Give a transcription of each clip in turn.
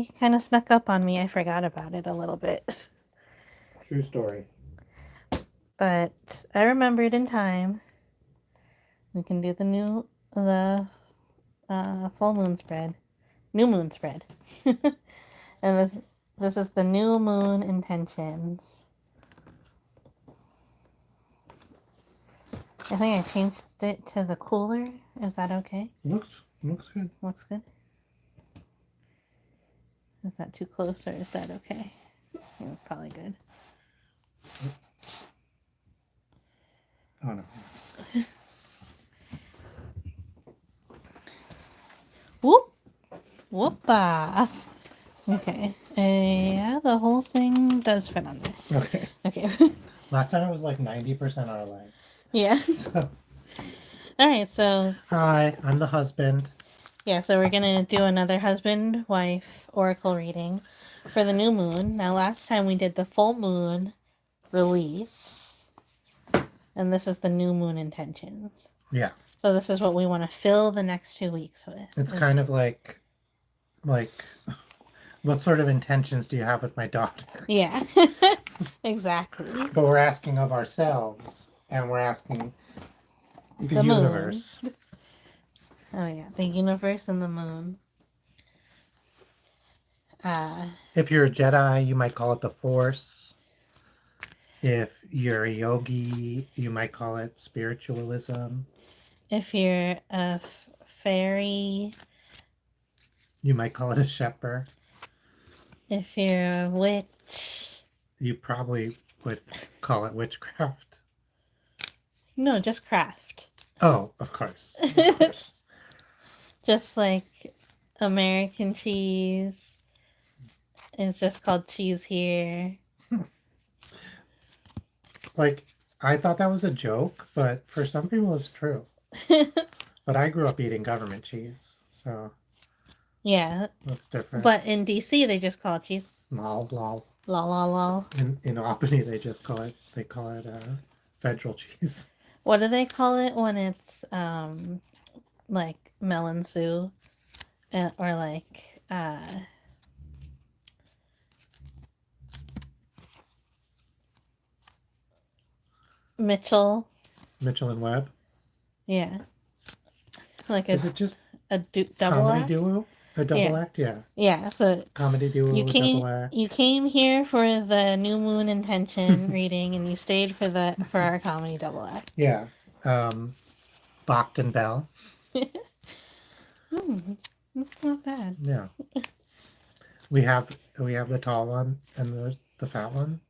really kind of snuck up on me. I forgot about it a little bit. True story. But I remembered in time. We can do the full moon spread. New moon spread. And this is the new moon intentions. I think I changed it to the cooler. Is that okay? Looks good. Looks good. Is that too close or is that okay? Yeah, probably good. Oh no. Whoop! Whoopa! Okay. Yeah, the whole thing does fit on there. Okay. Okay. Last time it was like 90% our legs. Yeah. So, Alright, so hi, I'm the husband. yeah, so we're gonna do another husband wife oracle reading for the new moon. Now, last time we did the full moon release, and this is the new moon intentions. Yeah. So this is what we want to fill the next 2 weeks with. It's kind of like what sort of intentions do you have with my daughter? Yeah, exactly. But we're asking of ourselves, and we're asking the moon. universe. Oh yeah, the universe and the moon. If you're a Jedi, you might call it the Force. If you're a yogi, you might call it spiritualism. If you're a fairy, You might call it a shepherd. if you're a witch, You probably would call it witchcraft. no, just craft. Oh, of course. Of course. Just like American cheese. It's just called cheese here. Like, I thought that was a joke, but for some people it's true. But I grew up eating government cheese, so Yeah. that's different. But in DC they just call it cheese. Lol, lol. La la la. In Albany they call it federal cheese. What do they call it when it's like melon soup? Or like Mitchell. Mitchell and Webb. Yeah. Like Is it just a double comedy act? duo? A double act? Yeah. Yeah, so Comedy duo, double act. you came here for the new moon intention reading and you stayed for our comedy double act. Yeah. Bacht and Bell. That's not bad. Yeah. We have the tall one and the fat one.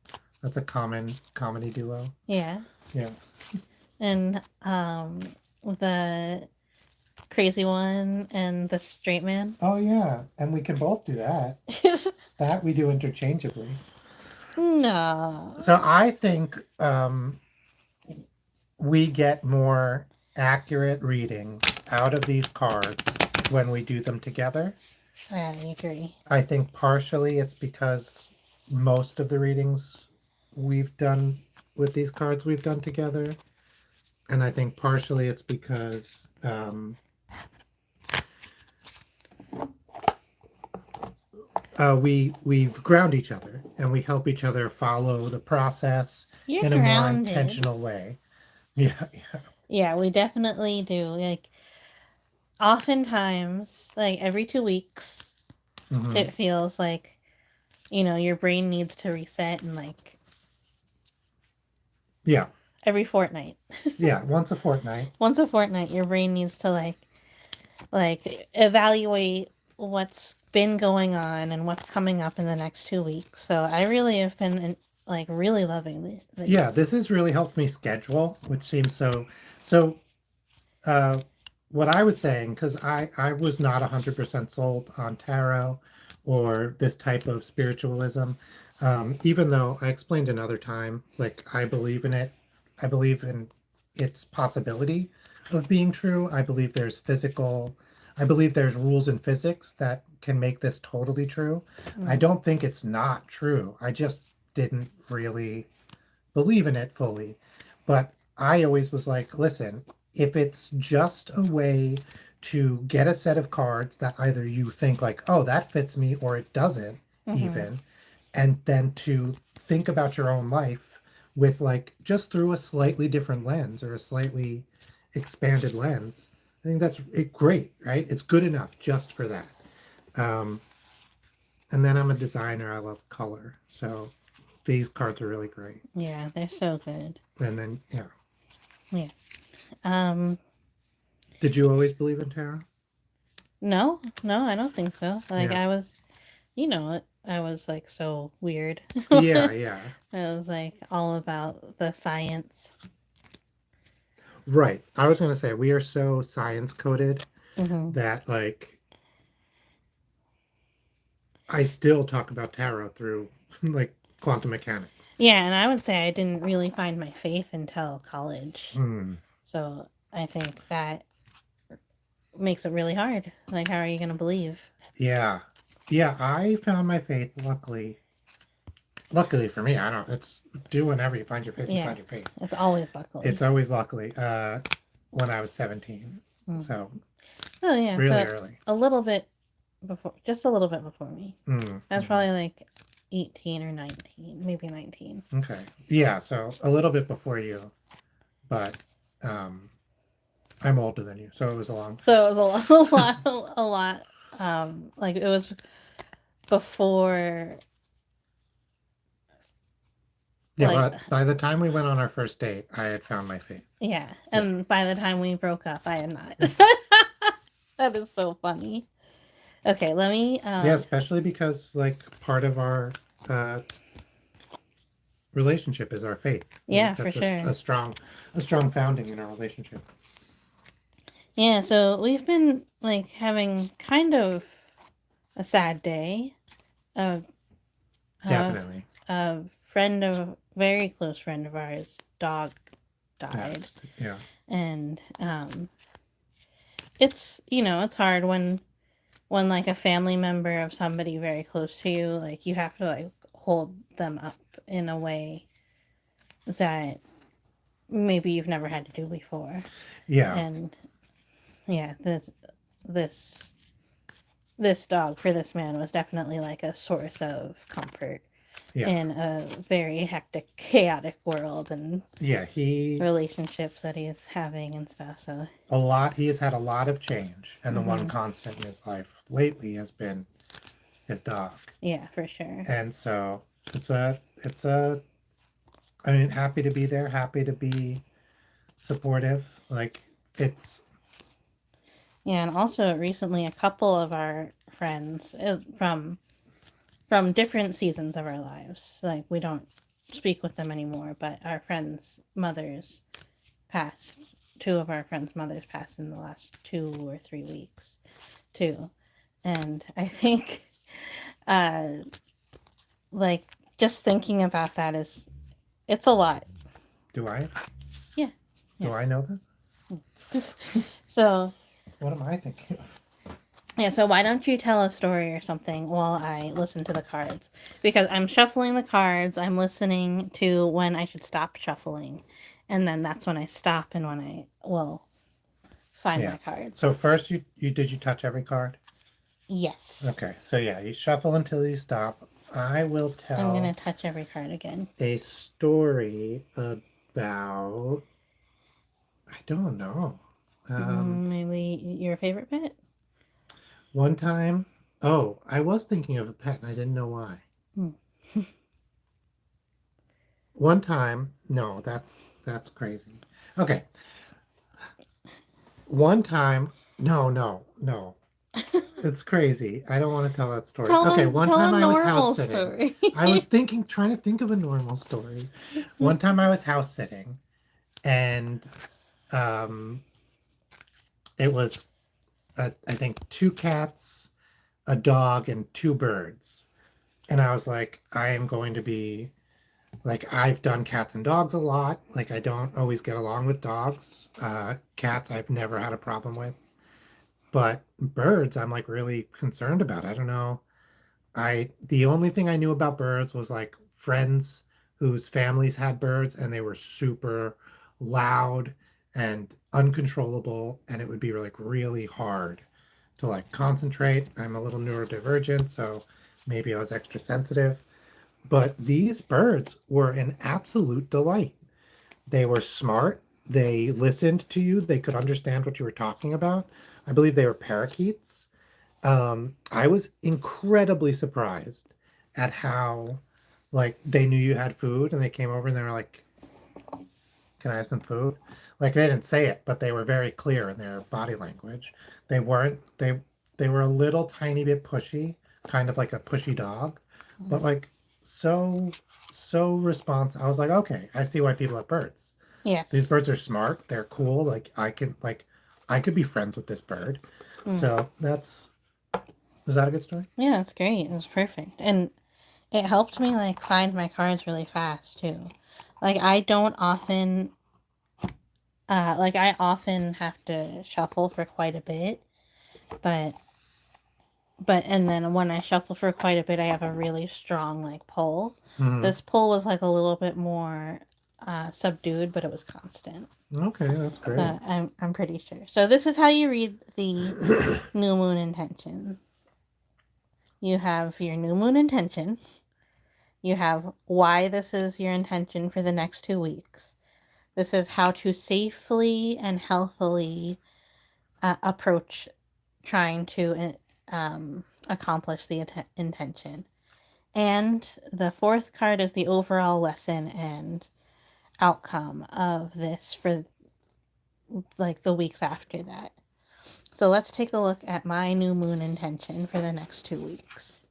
That's a common comedy duo. Yeah. Yeah. And the crazy one and the straight man. Oh yeah, and we can both do that. That we do interchangeably. No. So I think we get more accurate reading out of these cards when we do them together. I agree. I think partially it's because most of the readings we've done with these cards we've done together. And I think partially it's because we ground each other and we help each other follow the process You're in a grounded. more intentional way. Yeah. Yeah, we definitely do. Like, oftentimes, like every 2 weeks, Mm-hmm. it feels like, your brain needs to reset and like Yeah. every fortnight. Yeah. Once a fortnight. Once a fortnight, your brain needs to like evaluate what's been going on and what's coming up in the next 2 weeks. So I really have been like really loving this. Yeah, this has really helped me schedule, which seems so. What I was saying, because I was not 100% sold on tarot or this type of spiritualism, even though I explained another time, like I believe in it. I believe in its possibility of being true. I believe there's rules in physics that can make this totally true. I don't think it's not true. I just didn't really believe in it fully. But I always was like, listen, if it's just a way to get a set of cards that either you think like, oh, that fits me, or it doesn't Mm-hmm. even, and then to think about your own life with like just through a slightly different lens or a slightly expanded lens. I think that's great, right? It's good enough just for that. Um, and then I'm a designer. I love color, so these cards are really great. Yeah, they're so good. And then, yeah, Yeah. Um, did you always believe in tarot? no, no, I don't think so. Like Yeah, I was, I was like so weird. yeah, I yeah. was like all about the science. Right. I was gonna say we are so science coded Mm-hmm. that like I still talk about tarot through like quantum mechanics. Yeah, and I would say I didn't really find my faith until college. Hmm. So I think that makes it really hard. Like, how are you going to believe? Yeah. Yeah, I found my faith, luckily for me. I don't, it's do whenever you find your faith, you Yeah, find your faith. it's always luckily. It's always luckily, when I was 17. Mm. So Oh, yeah. really So early. a little bit before, just a little bit before me. Mm, I was probably like 18 or 19, maybe 19. okay. Yeah, so a little bit before you, but um I'm older than you, so it was a long time. So it was a lot, a lot. Like it was before, Yeah, like, but by the time we went on our first date, I had found my faith. yeah. Yeah. And by the time we broke up, I had not. That is so funny. Okay, let me. Yeah, especially because like part of our uh relationship is our faith. Yeah, for That's sure. a strong founding in our relationship. Yeah, so we've been like having kind of a sad day. A Definitely. a friend of very close friend of ours dog died, Yeah. and it's it's hard when like a family member of somebody very close to you, like you have to like hold them up in a way that maybe you've never had to do before. Yeah. And yeah, this this dog for this man was definitely like a source of comfort Yeah. in a very hectic, chaotic world and Yeah. relationships that he's having and stuff. So He has had a lot of change, and the one mm-hmm. constant in his life lately has been his dog. Yeah, for sure. And so it's a I mean, happy to be there, happy to be supportive. Like it's Yeah, and also recently a couple of our friends from different seasons of our lives, like we don't speak with them anymore, but our friends' mothers passed. Two of our friends' mothers passed in the last 2 or 3 weeks, too. And I think, uh, like, just thinking about that it's a lot. do I? Yeah. Do I know this? So, What am I thinking of? yeah, so why don't you tell a story or something while I listen to the cards? Because I'm shuffling the cards, I'm listening to when I should stop shuffling, and then that's when I stop and when I will find Yeah. my cards. So first you touch every card? Yes. Okay. So yeah, you shuffle until you stop. I will tell I'm going to touch every card again. a story about I don't know. Maybe your favorite pet? One time, oh, I was thinking of a pet and I didn't know why. One time, no, that's crazy. Okay. One time, no. It's crazy. I don't want to tell that story. Okay, one tell time a I was normal house sitting. story. I was trying to think of a normal story. One time I was house sitting and um it was I think two cats, a dog, and two birds. And I was like, I am going to be like, I've done cats and dogs a lot. Like, I don't always get along with dogs. Cats, I've never had a problem with. But birds, I'm like really concerned about. I don't know. The only thing I knew about birds was like friends whose families had birds and they were super loud and uncontrollable, and it would be like really hard to like concentrate. I'm a little neurodivergent, so maybe I was extra sensitive. But these birds were an absolute delight. They were smart. They listened to you. They could understand what you were talking about. I believe they were parakeets. I was incredibly surprised at how, like, they knew you had food and they came over and they were like, "Can I have some food?" Like they didn't say it, but they were very clear in their body language. They weren't they were a little tiny bit pushy, kind of like a pushy dog, but like so responsive. I was like, okay, I see why people have birds. These Yes. birds are smart. They're cool. I could be friends with this bird. Mm. So that's is that a good story? Yeah, that's great. It's perfect. And it helped me like find my cards really fast too. Like I don't often like I often have to shuffle for quite a bit, but and then when I shuffle for quite a bit I have a really strong like pull. Hmm. This pull was like a little bit more subdued, but it was constant. Okay, that's great. I'm pretty sure. So this is how you read the new moon intention. You have your new moon intention. You have why this is your intention for the next 2 weeks. This is how to safely and healthily approach trying to accomplish the intention. And the fourth card is the overall lesson and outcome of this for like the weeks after that. So let's take a look at my new moon intention for the next 2 weeks.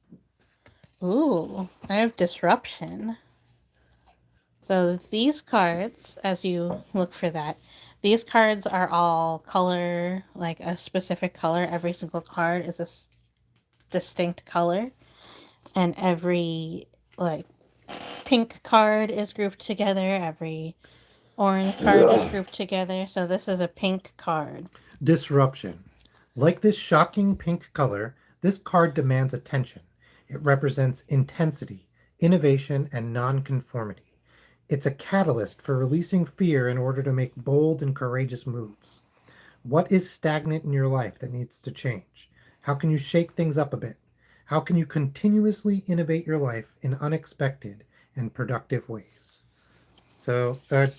Ooh, I have disruption. So these cards, as you look for that, these cards are all color, like a specific color. Every single card is a distinct color. And every, like, pink card is grouped together. Every orange card is grouped together. So this is a pink card. Disruption. Like this shocking pink color, this card demands attention. It represents intensity, innovation, and nonconformity. It's a catalyst for releasing fear in order to make bold and courageous moves. What is stagnant in your life that needs to change? How can you shake things up a bit? How can you continuously innovate your life in unexpected and productive ways? So, a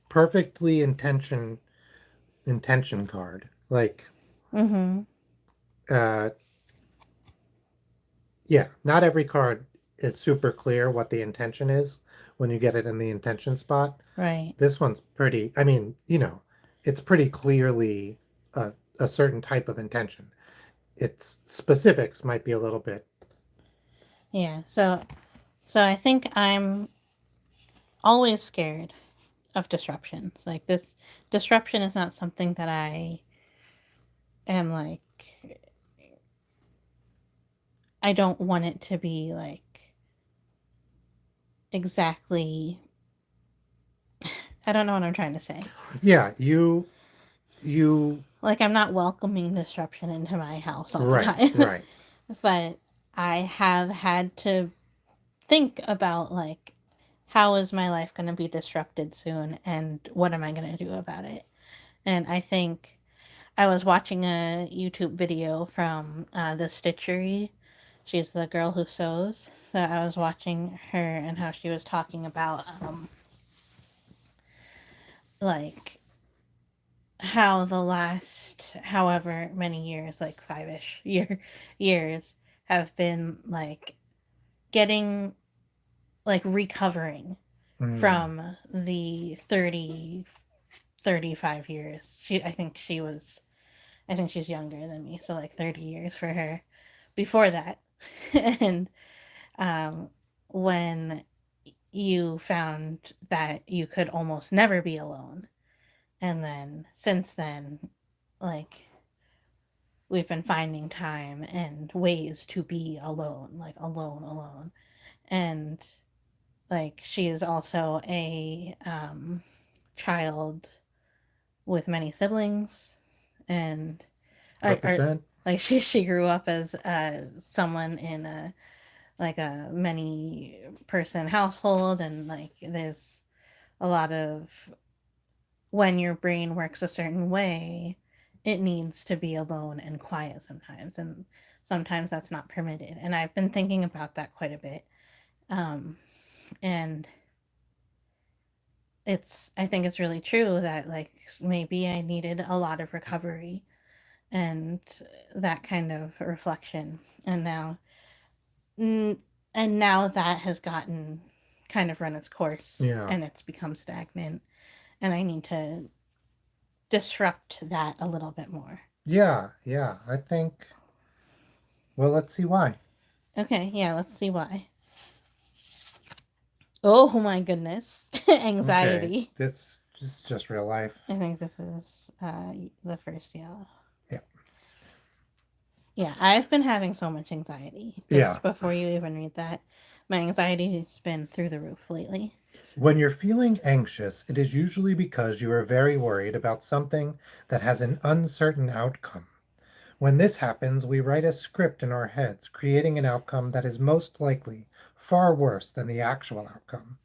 perfectly intention card. Like, Mm-hmm. uh, yeah, not every card is super clear what the intention is when you get it in the intention spot. Right. This one's pretty, I mean, it's pretty clearly a certain type of intention. Its specifics might be a little bit. Yeah. So I think I'm always scared of disruptions. Like this disruption is not something that I am like I don't want it to be like exactly I don't know what I'm trying to say. Yeah, you, Like I'm not welcoming disruption into my house all the right, time. right. But I have had to think about like how is my life going to be disrupted soon and what am I going to do about it? And I think I was watching a YouTube video from the Stitchery. She's the girl who sews. So I was watching her and how she was talking about like how the last however many years, like 5-ish years, have been like getting like recovering Mm, from the 35 years. I think she's younger than me, so like 30 years for her before that. And um, when you found that you could almost never be alone. And then since then, like, we've been finding time and ways to be alone, like, alone. And, like, she is also a child with many siblings. And represent. like she grew up as someone in a like a many person household, and like there's a lot of when your brain works a certain way, it needs to be alone and quiet sometimes, and sometimes that's not permitted. And I've been thinking about that quite a bit. And I think it's really true that, like, maybe I needed a lot of recovery and that kind of reflection. And now, that has gotten kind of run its course, Yeah. and it's become stagnant, and I need to disrupt that a little bit more. Yeah. Yeah. I think, well, let's see why. Okay, yeah, let's see why. Oh my goodness. Okay. Anxiety. This is just real life. I think this is the first yellow. Yeah. Yeah, I've been having so much anxiety. Yeah. Before you even read that, my anxiety has been through the roof lately. When you're feeling anxious, it is usually because you are very worried about something that has an uncertain outcome. When this happens, we write a script in our heads, creating an outcome that is most likely far worse than the actual outcome.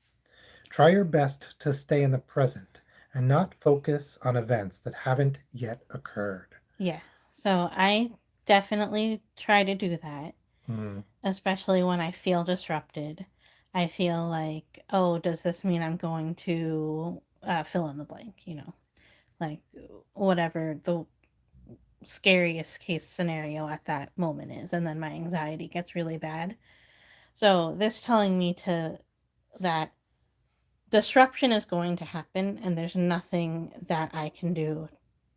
Try your best to stay in the present and not focus on events that haven't yet occurred. Yeah, so I definitely try to do that, Hmm. especially when I feel disrupted. I feel like, oh, does this mean I'm going to fill in the blank, like whatever the scariest case scenario at that moment is, and then my anxiety gets really bad. So this telling me to that disruption is going to happen, and there's nothing that I can do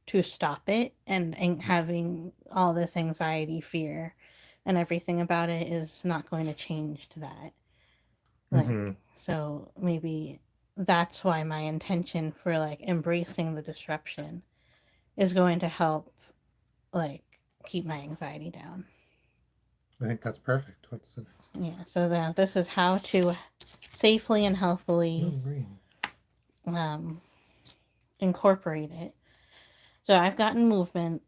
to stop it, and having all this anxiety, fear, and everything about it is not going to change to that. Like, Mm-hmm. so maybe that's why my intention for, like, embracing the disruption is going to help, like, keep my anxiety down. I think that's perfect. What's the next? Yeah, so this is how to safely and Oh, healthily green. um, incorporate it. So I've gotten movement.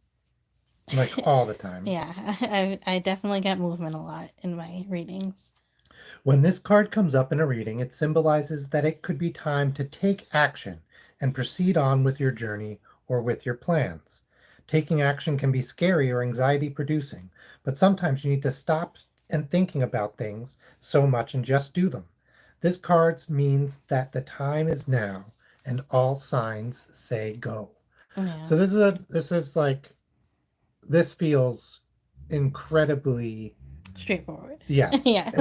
Like all the time. Yeah, I definitely get movement a lot in my readings. When this card comes up in a reading, it symbolizes that it could be time to take action and proceed on with your journey or with your plans. Taking action can be scary or anxiety producing, but sometimes you need to stop and thinking about things so much and just do them. This card means that the time is now and all signs say go. Yeah. So this feels incredibly. Straightforward. Yes, Yeah.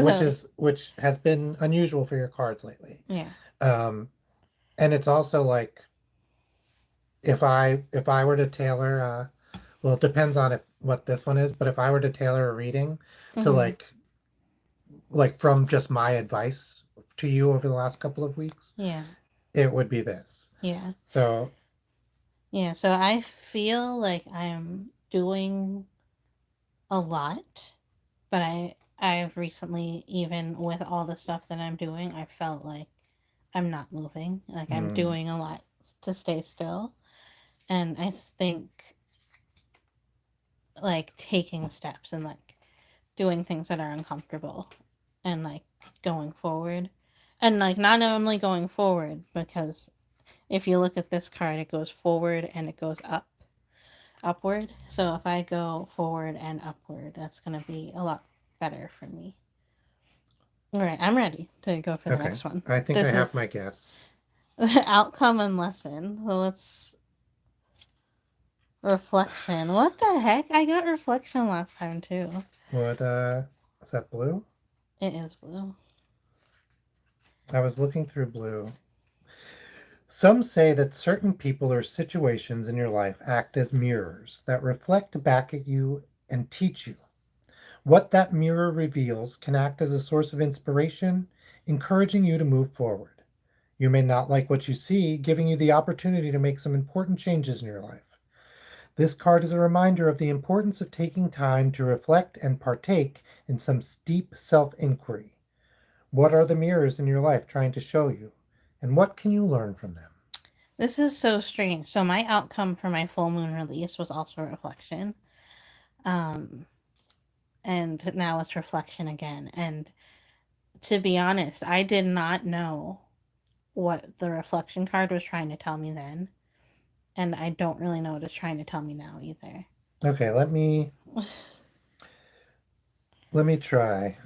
which has been unusual for your cards lately. Yeah. Um, and it's also like if I were to tailor well, it depends on what this one is, but if I were to tailor a reading to Mm-hmm. like from just my advice to you over the last couple of weeks, Yeah. it would be this. Yeah. So Yeah. So I feel like I'm doing a lot, but I've recently, even with all the stuff that I'm doing, I felt like I'm not moving. Like, I'm mm, doing a lot to stay still. And I think, like, taking steps and, like, doing things that are uncomfortable and, like, going forward. And, like, not only going forward, because if you look at this card, it goes forward and it goes upward. So if I go forward and upward, that's going to be a lot better for me. All right, I'm ready to go for the okay. next one. I think I This is have my guess. the outcome and lesson. So let's reflection. What the heck? I got reflection last time too. What is that blue? It is blue. I was looking through blue. Some say that certain people or situations in your life act as mirrors that reflect back at you and teach you. What that mirror reveals can act as a source of inspiration, encouraging you to move forward. You may not like what you see, giving you the opportunity to make some important changes in your life. This card is a reminder of the importance of taking time to reflect and partake in some deep self inquiry. What are the mirrors in your life trying to show you? And what can you learn from them? This is so strange. So my outcome for my full moon release was also reflection. Um and now it's reflection again. And to be honest, I did not know what the reflection card was trying to tell me then. and I don't really know what it's trying to tell me now either. Okay, let me try.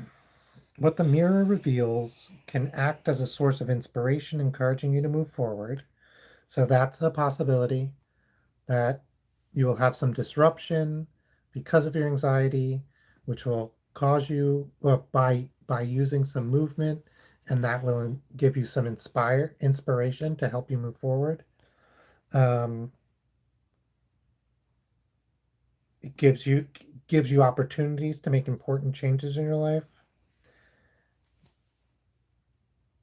What the mirror reveals can act as a source of inspiration, encouraging you to move forward. So that's a possibility that you will have some disruption because of your anxiety, which will cause you, well, by using some movement, and that will give you some inspiration to help you move forward. Um, it gives you opportunities to make important changes in your life,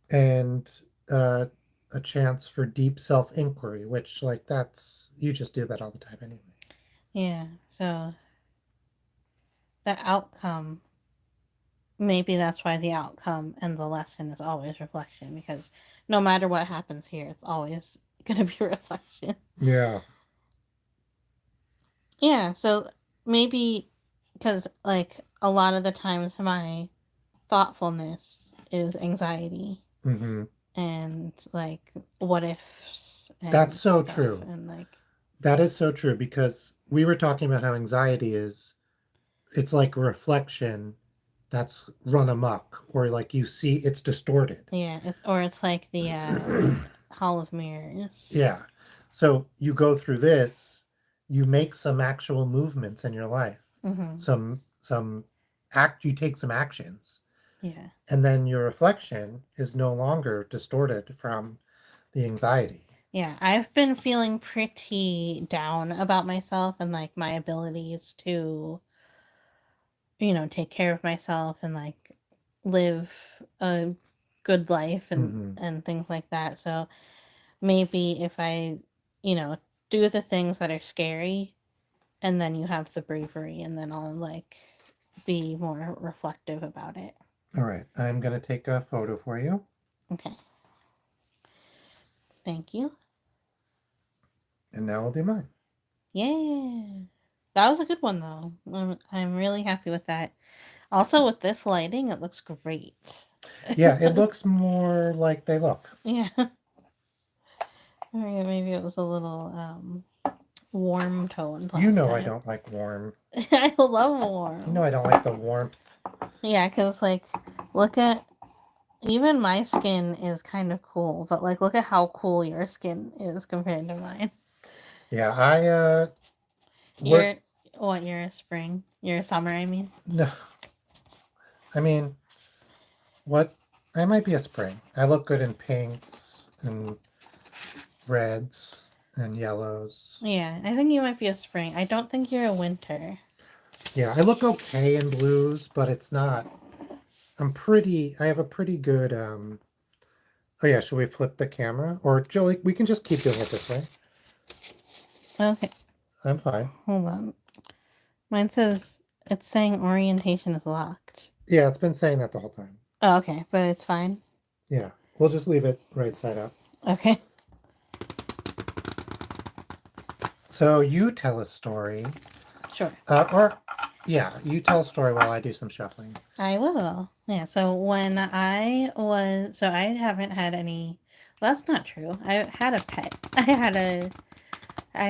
and a chance for deep self-inquiry, which, like, that's, you just do that all the time anyway. Yeah, so the outcome, maybe that's why the outcome and the lesson is always reflection, because no matter what happens here, it's always going to be reflection. Yeah. Yeah, so maybe because, like, a lot of the times my thoughtfulness is anxiety Mm-hmm. and, like, what ifs That's and so stuff. true. And, like, That is so true, because we were talking about how anxiety is, it's like a reflection that's run amok, or like you see it's distorted. yeah, it's like the Hall of Mirrors. Yeah. So you go through this, you make some actual movements in your life. Mm-hmm. Some act you take some actions. Yeah. And then your reflection is no longer distorted from the anxiety. Yeah, I've been feeling pretty down about myself and, like, my abilities to, take care of myself and, like, live a good life and Mm-hmm. and things like that. So maybe if I, do the things that are scary, and then you have the bravery, and then I'll, like, be more reflective about it. All right. I'm going to take a photo for you. Okay. Thank you. And now I'll do mine. Yeah. That was a good one, though. I'm really happy with that. Also, with this lighting, it looks great. Yeah, it looks more like they look. Yeah. Maybe it was a little warm toned You last know I time. don't like warm. I love You know warm. I don't like the warmth. Yeah, because, like, look at, even my skin is kind of cool, but, like, look at how cool your skin is compared to mine. Yeah, I You're, work. what, you're a spring? You're a summer, I mean? No, I mean, what? I might be a spring. I look good in pinks and reds and yellows. Yeah, I think you might be a spring. I don't think you're a winter. Yeah, I look okay in blues, but it's not. I have a pretty good. Oh yeah, should we flip the camera? Or Jolie, we can just keep doing it this way. Okay, I'm fine. hold on. Mine says, it's saying orientation is locked. Yeah, it's been saying that the whole time. Oh, okay, but it's fine. Yeah, we'll just leave it right side up. Okay. So you tell a story, Sure. yeah, you tell a story while I do some shuffling. I will. Yeah, so I haven't had any, well, that's not true. I had a pet. I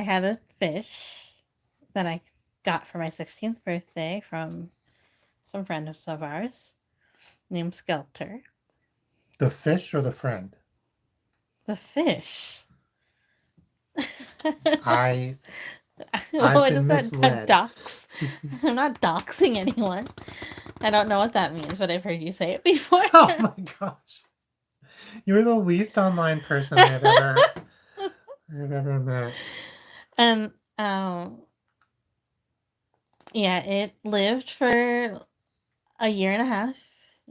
had a fish that I got for my 16th birthday from some friends of ours named Skelter. The fish or the friend? The fish. I've What been is that? misled. Dox? I'm not doxing anyone. I don't know what that means, but I've heard you say it before. Oh my gosh. You're the least online person I've ever met. And yeah, it lived for a year and a half,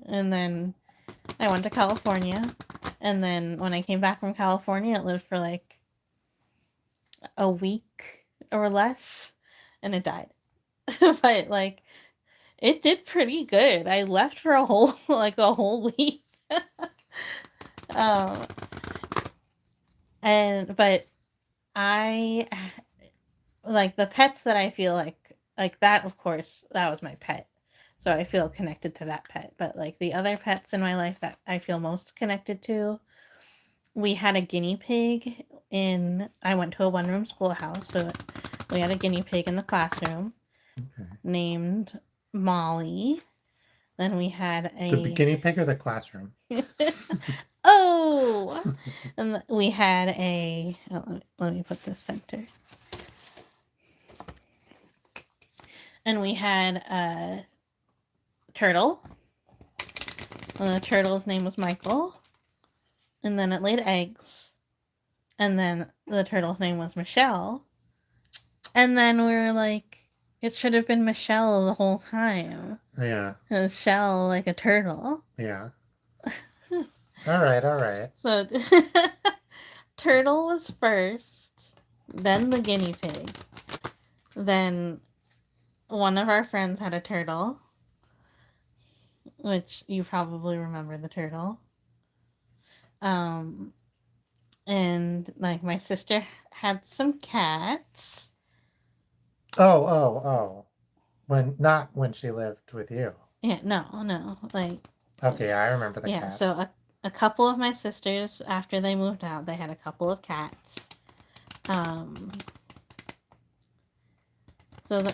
and then I went to California, and then when I came back from California, it lived for like a week or less, and it died. But, like, it did pretty good. I left for a whole week. um but I, like, the pets that I feel like that, of course, that was my pet. So I feel connected to that pet. But, like, the other pets in my life that I feel most connected to, we had a guinea pig I went to a one-room schoolhouse, so we had a guinea pig in the classroom Okay. named Molly. Then we had The guinea pig or the classroom? oh, and we had let me put this center. And we had a turtle. And the turtle's name was Michael. And then it laid eggs. And then the turtle's name was Michelle. And then we were like, it should have been Michelle the whole time. Yeah. Michelle like a turtle. Yeah. All right. So turtle was first, then the guinea pig. Then one of our friends had a turtle, which you probably remember the turtle. And like my sister had some cats. Oh. Not when she lived with you. Yeah, no, like Okay, I remember the yeah. cats. So a couple of my sisters, after they moved out, they had a couple of cats. So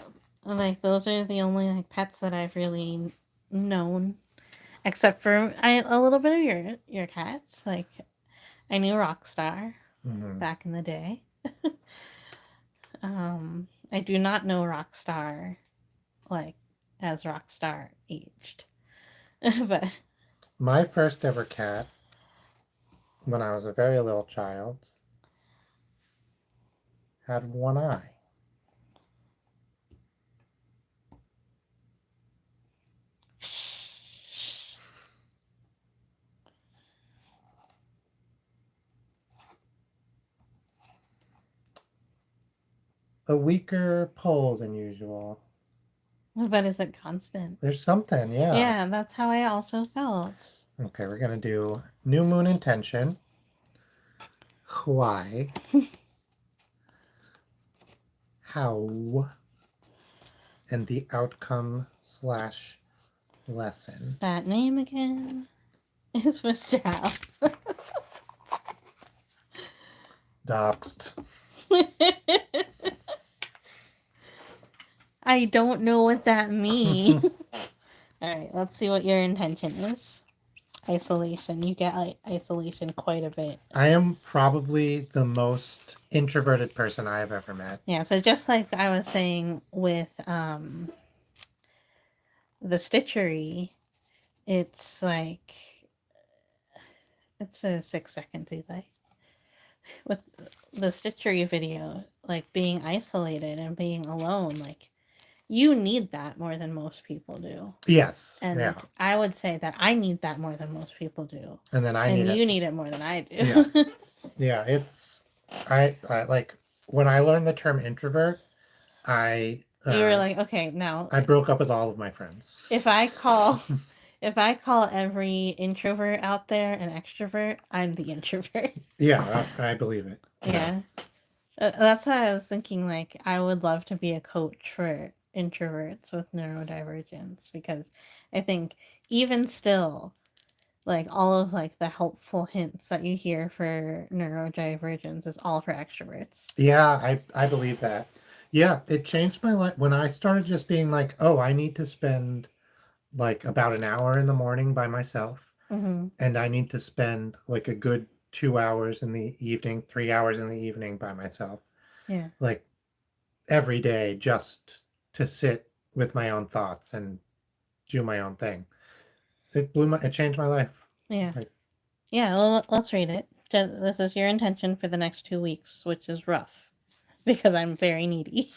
like those are the only like pets that I've really known, except for a little bit of your cats. Like I knew Rockstar back in the day. I do not know Rockstar like as Rockstar aged, but My first ever cat, when I was a very little child, had one eye. A weaker pull than usual. but is it constant? There's something, yeah. Yeah, that's how I also felt. Okay, we're gonna do new moon intention. Why? How? And the outcome / lesson. That name again is Mr. Al. Doxed. I don't know what that means. All right, let's see what your intention is. Isolation. You get like isolation quite a bit. I am probably the most introverted person I have ever met. Yeah, so just like I was saying with the stitchery, it's like it's a 6-second delay. With the stitchery video, like being isolated and being alone, like you need that more than most people do. Yes. And yeah. I would say that I need that more than most people do. And then you need it more than I do. Yeah. Yeah, it's I like when I learned the term introvert, you were like, okay, now I broke up with all of my friends. If I call every introvert out there an extrovert, I'm the introvert. Yeah, I believe it. Yeah. That's why I was thinking, like, I would love to be a coach for introverts with neurodivergence, because I think even still, like, all of like the helpful hints that you hear for neurodivergence is all for extroverts. Yeah, I believe that. Yeah, it changed my life when I started just being like, oh, I need to spend like about an hour in the morning by myself, and I need to spend like a good 2 hours in the evening, 3 hours in the evening by myself. Yeah. Like every day, just to sit with my own thoughts and do my own thing. It changed my life. Yeah. Yeah, well, let's read it. This is your intention for the next 2 weeks, which is rough because I'm very needy.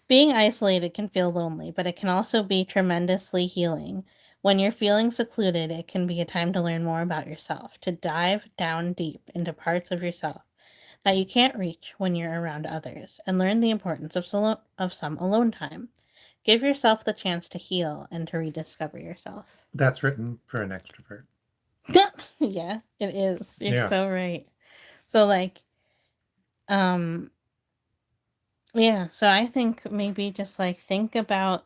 Being isolated can feel lonely, but it can also be tremendously healing. When you're feeling secluded, it can be a time to learn more about yourself, to dive down deep into parts of yourself that you can't reach when you're around others, and learn the importance of some alone time. Give yourself the chance to heal and to rediscover yourself. That's written for an extrovert. Yeah, it is. You're so right. So like, yeah, so I think maybe just like think about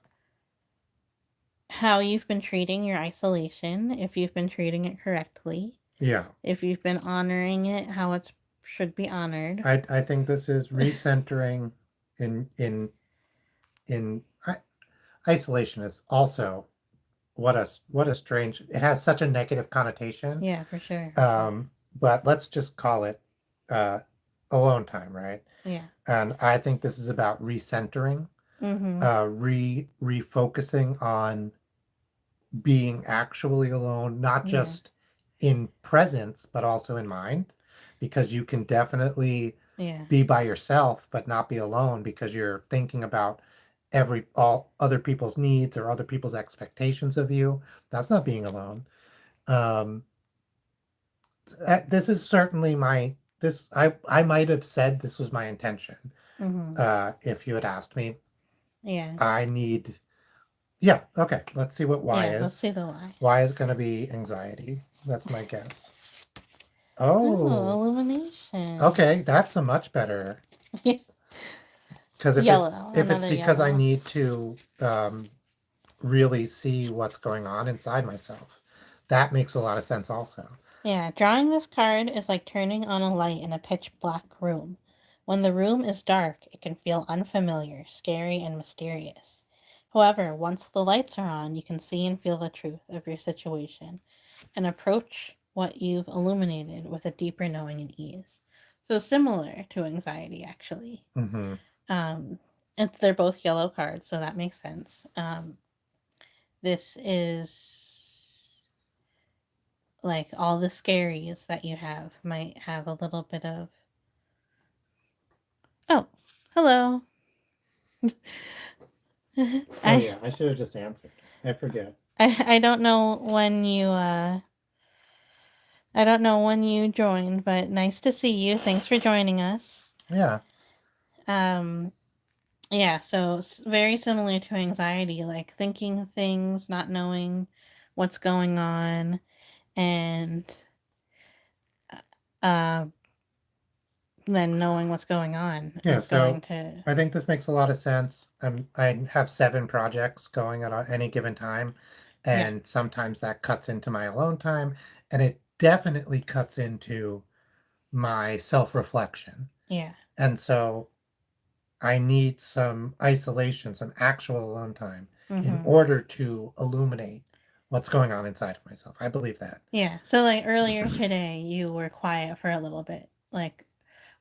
how you've been treating your isolation, if you've been treating it correctly. Yeah. If you've been honoring it, how it's should be honored. I think this is recentering in isolation is also what a strange, it has such a negative connotation. Yeah, for sure. But let's just call it alone time, right? Yeah. And I think this is about recentering, Mm-hmm. refocusing on being actually alone, not Yeah. just in presence, but also in mind, because you can definitely Yeah. be by yourself, but not be alone because you're thinking about all other people's needs or other people's expectations of you. That's not being alone. Um, this is certainly I might have said this was my intention. Mm-hmm. If you had asked me, Yeah. I need, yeah, okay, let's see what Y Yeah, let's is. see the why. Y is going to be anxiety. That's my guess. Oh, Oh, illumination. okay, that's a much better, because Yellow, if it's another because I yellow. need to really see what's going on inside myself, that makes a lot of sense also. Yeah, drawing this card is like turning on a light in a pitch black room. When the room is dark, it can feel unfamiliar, scary, and mysterious. However, once the lights are on, you can see and feel the truth of your situation and approach what you've illuminated with a deeper knowing and ease. So similar to anxiety, actually. Mm-hmm. Um, they're both yellow cards, so that makes sense. This is like all the scaries that you have might have a little bit of. Oh, hello. Oh I yeah, I should have just answered. I forget. I don't know when you I don't know when you joined, but nice to see you. Thanks for joining us. Yeah. Um yeah, so very similar to anxiety, like thinking things, not knowing what's going on, and uh then knowing what's going on Yeah, is going so to. I think this makes a lot of sense. I have 7 projects going at any given time, Yeah. and sometimes that cuts into my alone time, and it definitely cuts into my self-reflection. Yeah. And so I need some isolation, some actual alone time in Mm-hmm. order to illuminate what's going on inside of myself. I believe that. Yeah. So like earlier today, you were quiet for a little bit. Like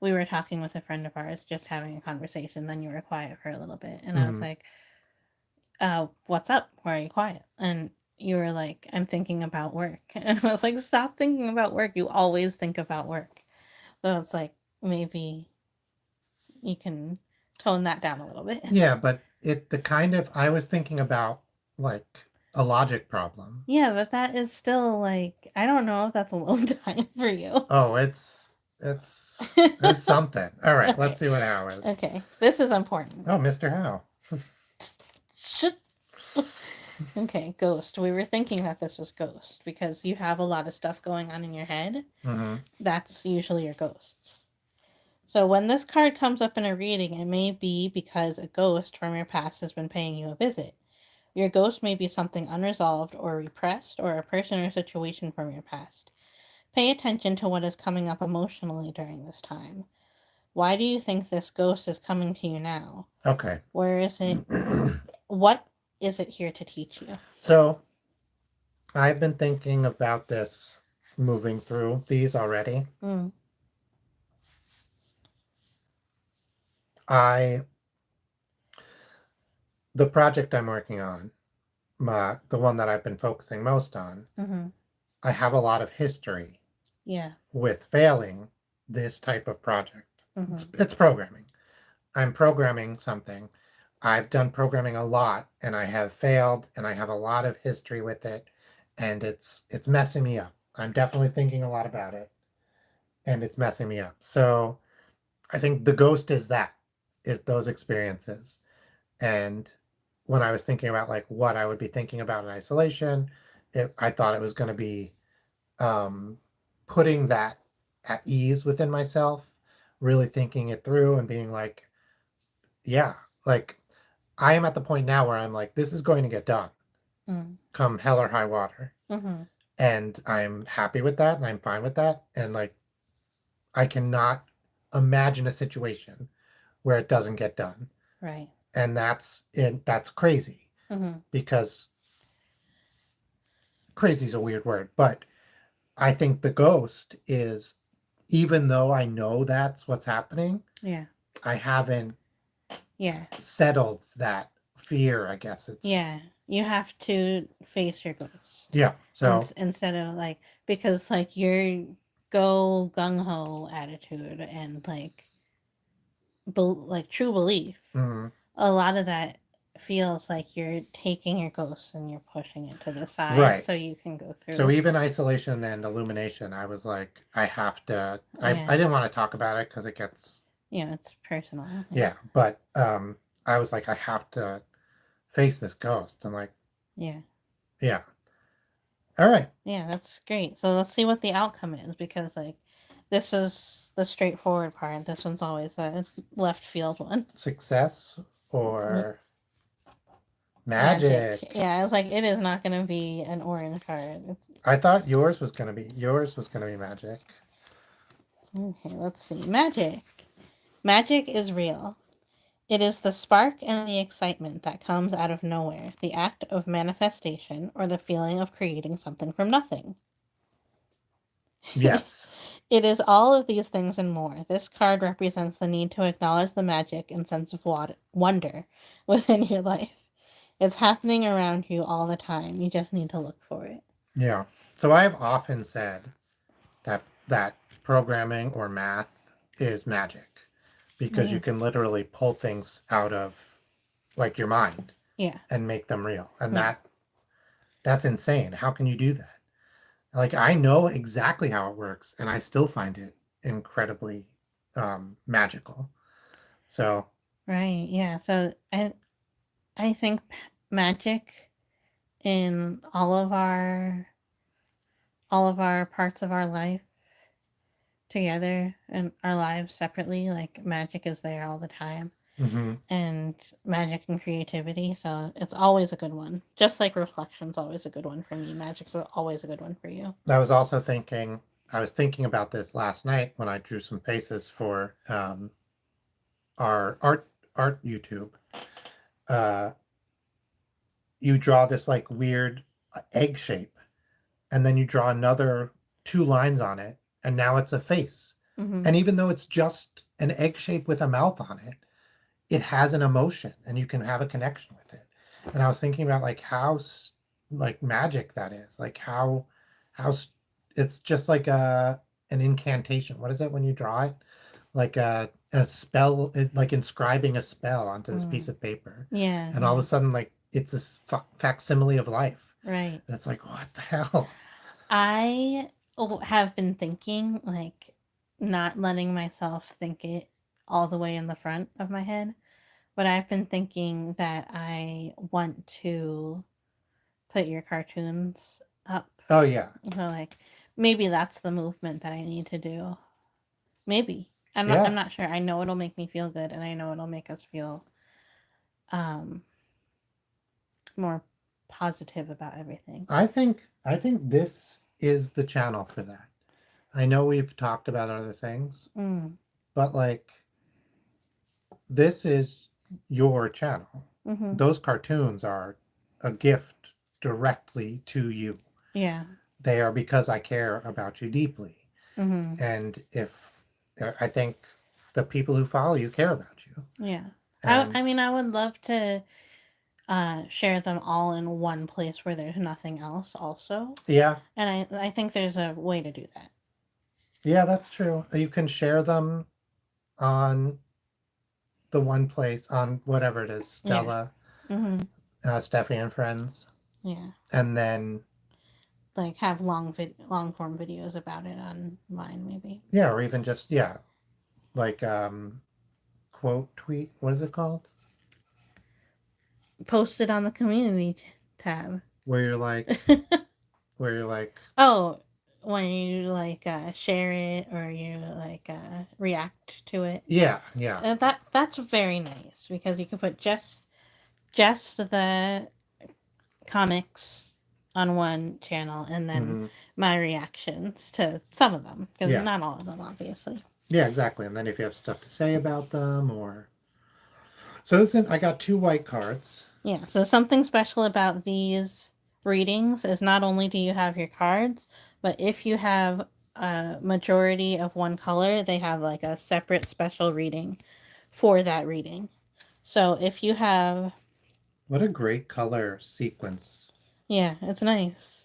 we were talking with a friend of ours, just having a conversation. Then you were quiet for a little bit, and I was Mhm. like, what's up? Why are you quiet?" And you were like, "I'm thinking about work." And I was like, "Stop thinking about work. You always think about work." So it's like maybe you can tone that down a little bit. Yeah, but I was thinking about like a logic problem. Yeah, but that is still like I don't know if that's alone time for you. Oh, it's it's something. All right, let's Okay. see what How is. Okay. This is important. Oh, Mr. How. Shut. Okay, Ghost. We were thinking that this was Ghost because you have a lot of stuff going on in your head. Mm-hmm. That's usually your ghosts. So when this card comes up in a reading, it may be because a ghost from your past has been paying you a visit. Your ghost may be something unresolved or repressed or a person or situation from your past. Pay attention to what is coming up emotionally during this time. Why do you think this ghost is coming to you now? Okay. Where is it? What is it here to teach you? So I've been thinking about this moving through these already. Mm. The project I'm working on, the one that I've been focusing most on, Mm-hmm. I have a lot of history Yeah. with failing this type of project. Mm-hmm. It's programming. I'm programming something. I've done programming a lot and I have failed and I have a lot of history with it and it's messing me up. I'm definitely thinking a lot about it and it's messing me up. So I think the ghost is those experiences. And when I was thinking about like what I would be thinking about in isolation, I thought it was going to be um, putting that at ease within myself, really thinking it through and being like, yeah, like I am at the point now where I'm like, this is going to get done, Mm. come hell or high water. Mm-hmm. And I'm happy with that and I'm fine with that. And like, I cannot imagine a situation where it doesn't get done. Right. And that's crazy Mm-hmm. because crazy is a weird word, but I think the ghost is, even though I know that's what's happening, Yeah. I haven't Yeah. settled that fear, I guess it's. Yeah. You have to face your ghost. Yeah. So Instead of like, because like your go gung ho attitude and like true belief, mhm. a lot of that feels like you're taking your ghost and you're pushing it to the side Right. so you can go So through. even isolation and illumination, I was like, I have to. I Yeah. didn't want to talk about it because it gets. It's personal. Yeah, but I was like, I have to face this ghost. I'm like, Yeah. yeah, all right, Yeah, that's great. So let's see what the outcome is, because like this is the straightforward part. This one's always a left field one. success M- or Magic. magic. Yeah, I was like, it is not going to be an orange card. I thought yours was gonna be magic. Okay, let's see. Magic. Magic is real. It is the spark and the excitement that comes out of nowhere, the act of manifestation, or the feeling of creating something from nothing. Yes. It is all of these things and more. This card represents the need to acknowledge the magic and sense of wonder within your life. It's happening around you all the time. You just need to look for it. Yeah. So I have often said that programming or math is magic because Yeah. you can literally pull things out of like your mind Yeah. and make them real. And Yeah. that's insane. How can you do that? Like I know exactly how it works and I still find it incredibly magical. So, Right. Yeah. So I think magic in all of our parts of our life together and our lives separately, like magic is there all the time. mhm. And magic and creativity, so it's always a good one. Just like reflection's always a good one for me, magic's always a good one for you. I was thinking about this last night when I drew some faces for our art YouTube. Uh, you draw this like weird egg shape, and then you draw another two lines on it, and now it's a face. Mm-hmm. And even though it's just an egg shape with a mouth on it, it has an emotion, and you can have a connection with it. And I was thinking about like how like magic that is, like how it's just like an incantation. What is it when you draw it? Like a spell, like inscribing a spell onto this piece of paper. Yeah. And all of a sudden, like it's this facsimile of life. Right. And it's like, what the hell? I have been thinking, like, not letting myself think it all the way in the front of my head, but I've been thinking that I want to put your cartoons up. Oh yeah. So like maybe that's the movement that I need to do. Maybe. I'm Yeah. not sure. I know it'll make me feel good, and I know it'll make us feel um more positive about everything. I think this is the channel for that. I know we've talked about other things, Mm. but like this is your channel. Mm-hmm. Those cartoons are a gift directly to you. Yeah. They are because I care about you deeply. Mm-hmm. And if I think the people who follow you care about you. Yeah. And I mean, I would love to share them all in one place where there's nothing else also. yeah, And I think there's a way to do that. yeah, that's true. You can share them on the one place on whatever it is, Stella, Mm-hmm. Steffi and friends, Yeah. and then Like have long form videos about it on mine maybe. yeah, or even just yeah, like quote tweet. What is it called? Post it on the community tab. Where you're like, where you're like, Oh, when you like share it or you like react to it. yeah, yeah, That's very nice because you can put just the comics on one channel and then Hmm. my reactions to some of them, because Yeah. not all of them, obviously. Yeah, exactly. And then if you have stuff to say about them or so listen, I got two white cards. Yeah, so something special about these readings is not only do you have your cards, but if you have a majority of one color, they have like a separate special reading for that reading. So if you have, What a great color sequence. yeah, it's nice.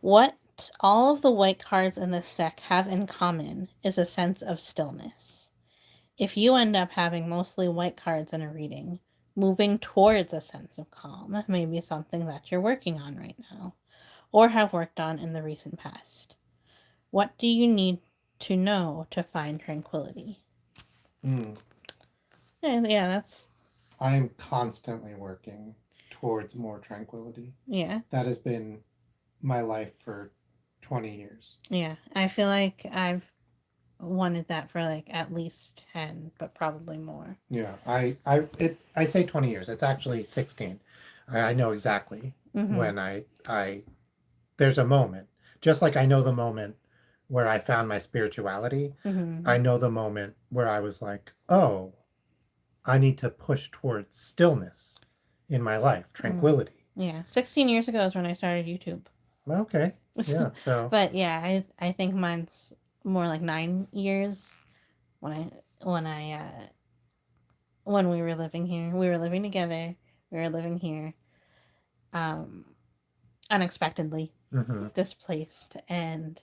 What all of the white cards in this deck have in common is a sense of stillness. If you end up having mostly white cards in a reading, moving towards a sense of calm may be something that you're working on right now, or have worked on in the recent past. What do you need to know to find tranquility? Mm. Yeah, that's, I'm constantly working towards more tranquility. yeah, That has been my life for 20 years. yeah. I feel like I've wanted that for like at least 10, but probably more. Yeah, I say 20 years. It's actually 16. I know exactly Mm-hmm. when there's a moment. Just like I know the moment where I found my spirituality, Mm-hmm. I know the moment where I was like, "Oh, I need to push towards stillness in my life, Mm. tranquility." Yeah, 16 years ago is when I started YouTube. Okay. Yeah, so But yeah, I think mine's more like 9 years when when we were living here. We were living together. We were living here. Um, Unexpectedly mhm. displaced, and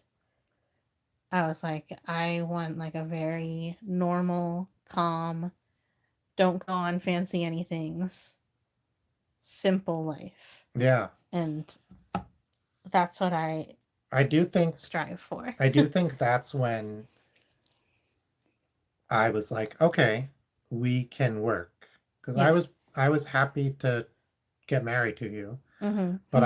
I was like, I want like a very normal, calm, don't go on fancy anythings, simple life, Yeah. and that's what I I do think strive for. I do think that's when I was like, okay, we can work. Because Yeah. I was happy to get married to you, but Mm-hmm.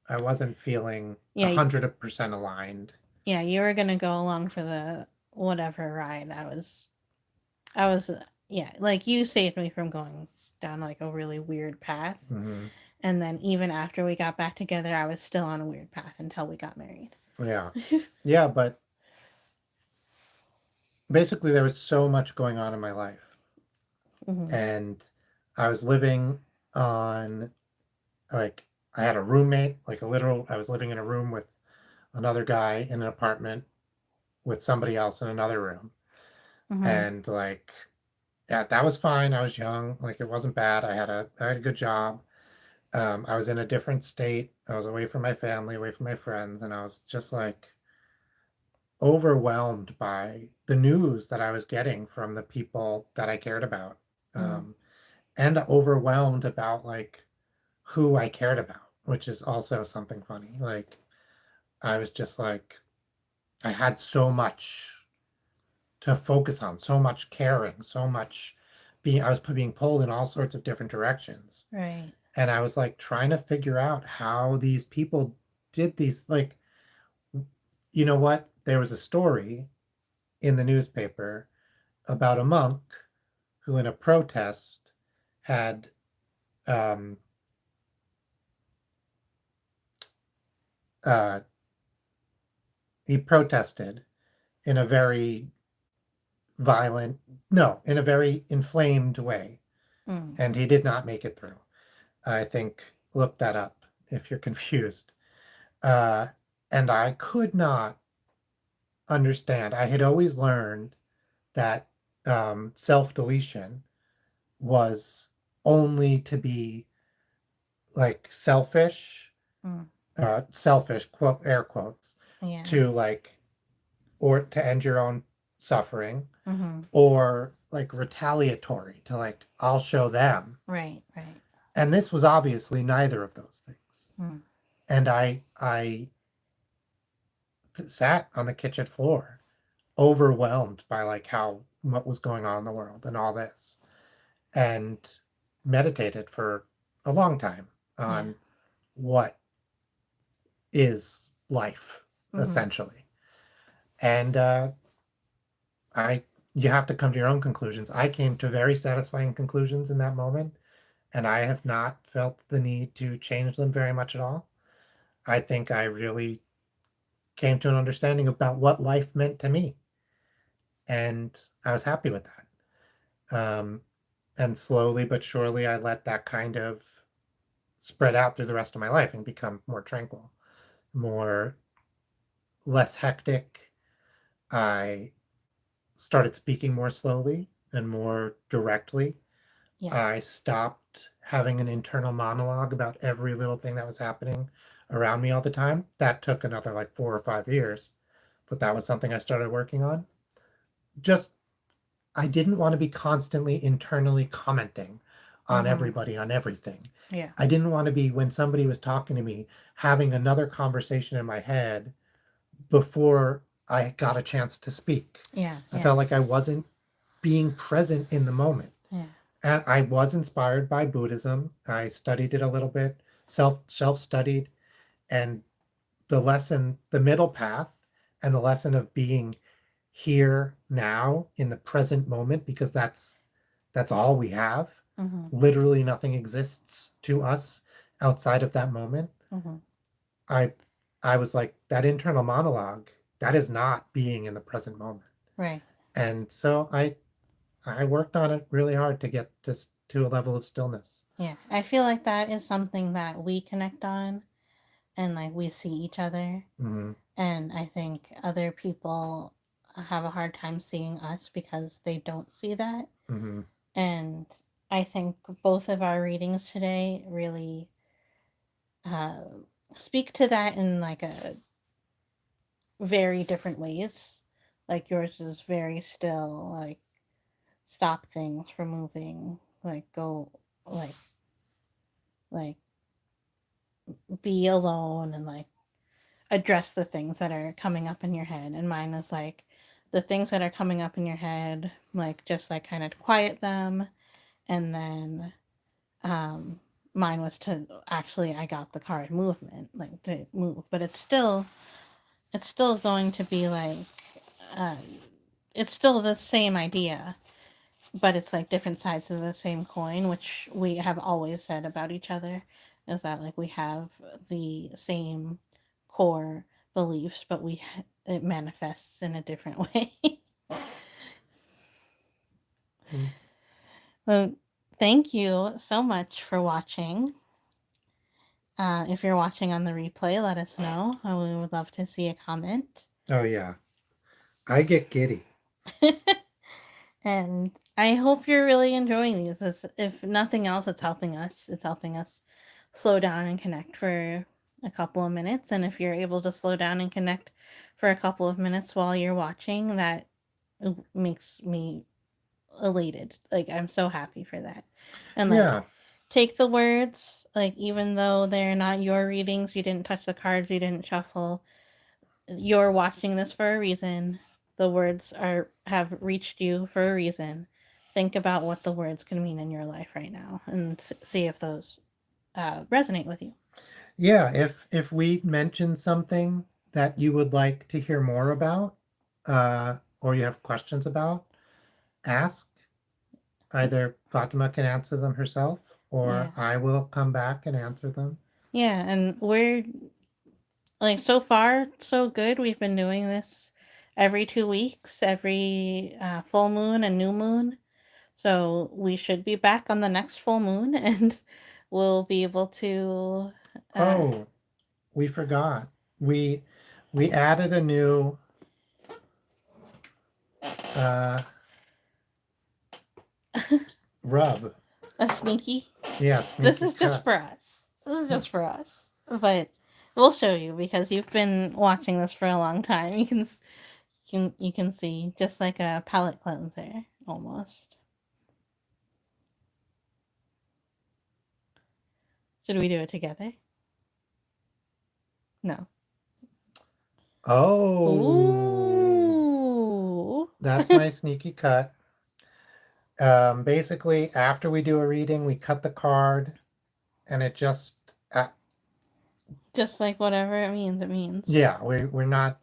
I wasn't feeling Yeah, 100% aligned. yeah. You were gonna go along for the whatever ride. I was, yeah. Like you saved me from going down like a really weird path, Hmm. and then even after we got back together, I was still on a weird path until we got married. Yeah. Yeah, but basically there was so much going on in my life. Mm-hmm. And I was living on like I had a roommate, like a literal I was living in a room with another guy in an apartment with somebody else in another room. Mm-hmm. And like yeah, that was fine. I was young, like it wasn't bad. I had a good job. I was in a different state. I was away from my family, away from my friends, and I was just like overwhelmed by the news that I was getting from the people that I cared about. Mm-hmm. Um, and overwhelmed about like who I cared about, which is also something funny. Like I was just like I had so much to focus on, so much caring, so much being I was being pulled in all sorts of different directions. Right. And I was like trying to figure out how these people did these like you know what? There was a story in the newspaper about a monk who in a protest had um uh he protested in a very violent no, in a very inflamed way Mm. and he did not make it through. I think look that up if you're confused. Uh and I could not understand. I had always learned that self-deletion was only to be like Mm. selfish quote air quotes Yeah. to like or to end your own suffering Mm-hmm. or like retaliatory to like I'll show them. Right. Right. And this was obviously neither of those things. Mm. And I sat on the kitchen floor overwhelmed by like how what was going on in the world and all this and meditated for a long time Yeah. on what is life Mm-hmm. essentially and I you have to come to your own conclusions. I came to very satisfying conclusions in that moment and I have not felt the need to change them very much at all. I think I really came to an understanding about what life meant to me. And I was happy with that. And slowly but surely, I let that kind of spread out through the rest of my life and become more tranquil, more less hectic. I started speaking more slowly and more directly. Yeah. I stopped having an internal monologue about every little thing that was happening around me all the time. That took another like 4 or 5 years, but that was something I started working on. Just, I didn't want to be constantly internally commenting on Mm-hmm. everybody, on everything. Yeah. I didn't want to be, when somebody was talking to me, having another conversation in my head before I got a chance to speak. Yeah. I Yeah. felt like I wasn't being present in the moment. Yeah. And I was inspired by Buddhism. I studied it a little bit, self studied, and the lesson, the middle path, and the lesson of being here now in the present moment, because that's all we have. Mm-hmm. Literally nothing exists to us outside of that moment. Mm-hmm. I I was like, that internal monologue, that is not being in the present moment. Right. And so I worked on it really hard to get this to a level of stillness. Yeah. I feel like that is something that we connect on, and like we see each other. Hmm. And I think other people have a hard time seeing us because they don't see that. Hmm. And I think both of our readings today really uh, speak to that in like a very different ways. Like yours is very still, like stop things from moving, like go, like like be alone and like address the things that are coming up in your head. And mine is like the things that are coming up in your head, like just like kind of quiet them. And then um mine was to actually, I got the card movement, like to move, but it's still going to be like uh it's still the same idea, but it's like different sides of the same coin, which we have always said about each other, is that like we have the same core beliefs, but it manifests in a different way. Mm. Well, thank you so much for watching. If you're watching on the replay, let us know. We would love to see a comment. Oh yeah, I get giddy. And I hope you're really enjoying these. If nothing else, it's helping us. It's helping us slow down and connect for a couple of minutes. And if you're able to slow down and connect for a couple of minutes while you're watching, that makes me elated. Like, I'm so happy for that. And like, Yeah, take the words, like, even though they're not your readings, you didn't touch the cards, you didn't shuffle, you're watching this for a reason. The words have reached you for a reason. Think about what the words can mean in your life right now, and see if those resonate with you. yeah. If we mention something that you would like to hear more about, or you have questions about, ask. Either Fatima can answer them herself, Yeah, or I will come back and answer them. yeah, and we're like, so far so good. We've been doing this every 2 weeks, every full moon and new moon. So we should be back on the next full moon, and we'll be able to. Uh, Oh, we forgot. We we added a new uh, rub. a sneaky. Yeah, This sneaky is just cut. for us. This is just for us. But we'll show you because you've been watching this for a long time. You can see just like a palette cleanser almost. Should we do it together? No. Oh, Ooh. that's my sneaky cut. Basically, after we do a reading, we cut the card, and it just Just like whatever it means, it means. yeah, we're not.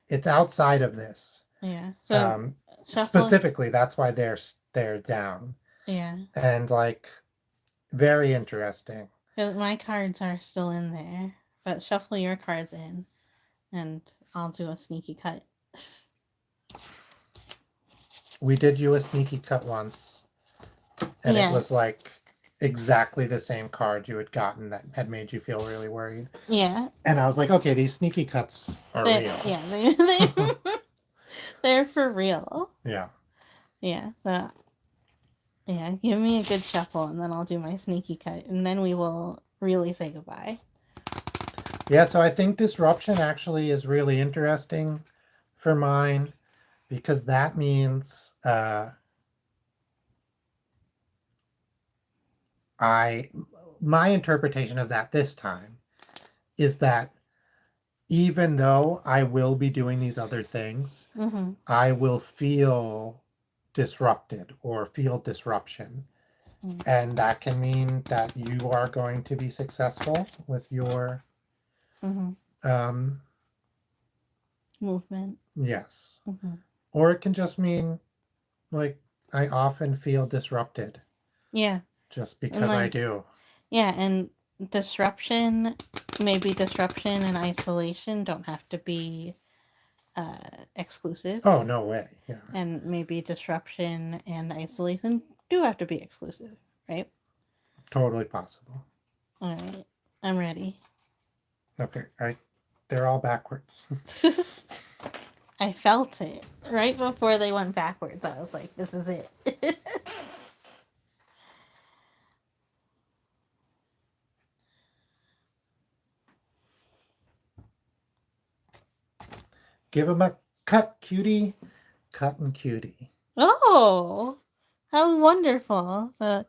It's outside of this. Yeah. So Um, shuffle. Specifically, that's why they're down, Yeah. and like very interesting. My cards are still in there, but shuffle your cards in, and I'll do a sneaky cut. We did you a sneaky cut once, and Yeah. it was like exactly the same card you had gotten that had made you feel really worried. Yeah. And I was like, okay, these sneaky cuts are real. Yeah, they're for real. Yeah. Yeah, so yeah, give me a good shuffle and then I'll do my sneaky cut and then we will really say goodbye. Yeah, so I think disruption actually is really interesting for mine because that means my interpretation of that this time is that even though I will be doing these other things, Mm-hmm. I will feel disrupted or feel disruption. Mm. And that can mean that you are going to be successful with your Mm-hmm. Movement. Yes. Mm-hmm. Or it can just mean like I often feel disrupted. Yeah. Just because I do. Yeah, and disruption, maybe disruption and isolation don't have to be exclusive. Oh, no way. Yeah. And maybe disruption and isolation do have to be exclusive, right? Totally possible. All right. I'm ready. Okay. They're all backwards. I felt it right before they went backwards. I was like, this is it. Give him a cut, cutie. Cut and cutie. Oh, how wonderful. So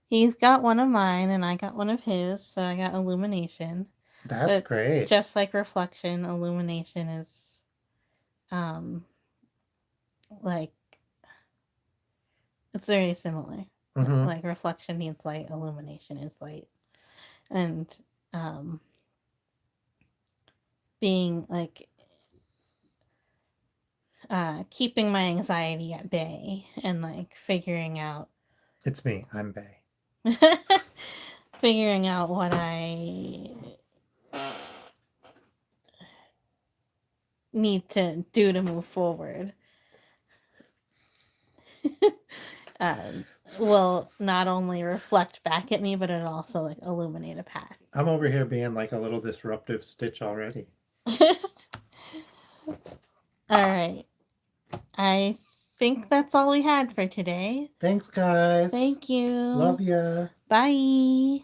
he's got one of mine and I got one of his. So I got illumination. That's great. Just like reflection, illumination is like it's very similar. Mm-hmm. Like reflection needs light, illumination is light. And being like keeping my anxiety at bay and like figuring out It's me. I'm Bay. figuring out what I need to do to move forward will not only reflect back at me, but it'll also like illuminate a path. I'm over here being like a little disruptive Stitch already. All right. I think that's all we had for today. Thanks, guys. Thank you. Love ya. Bye.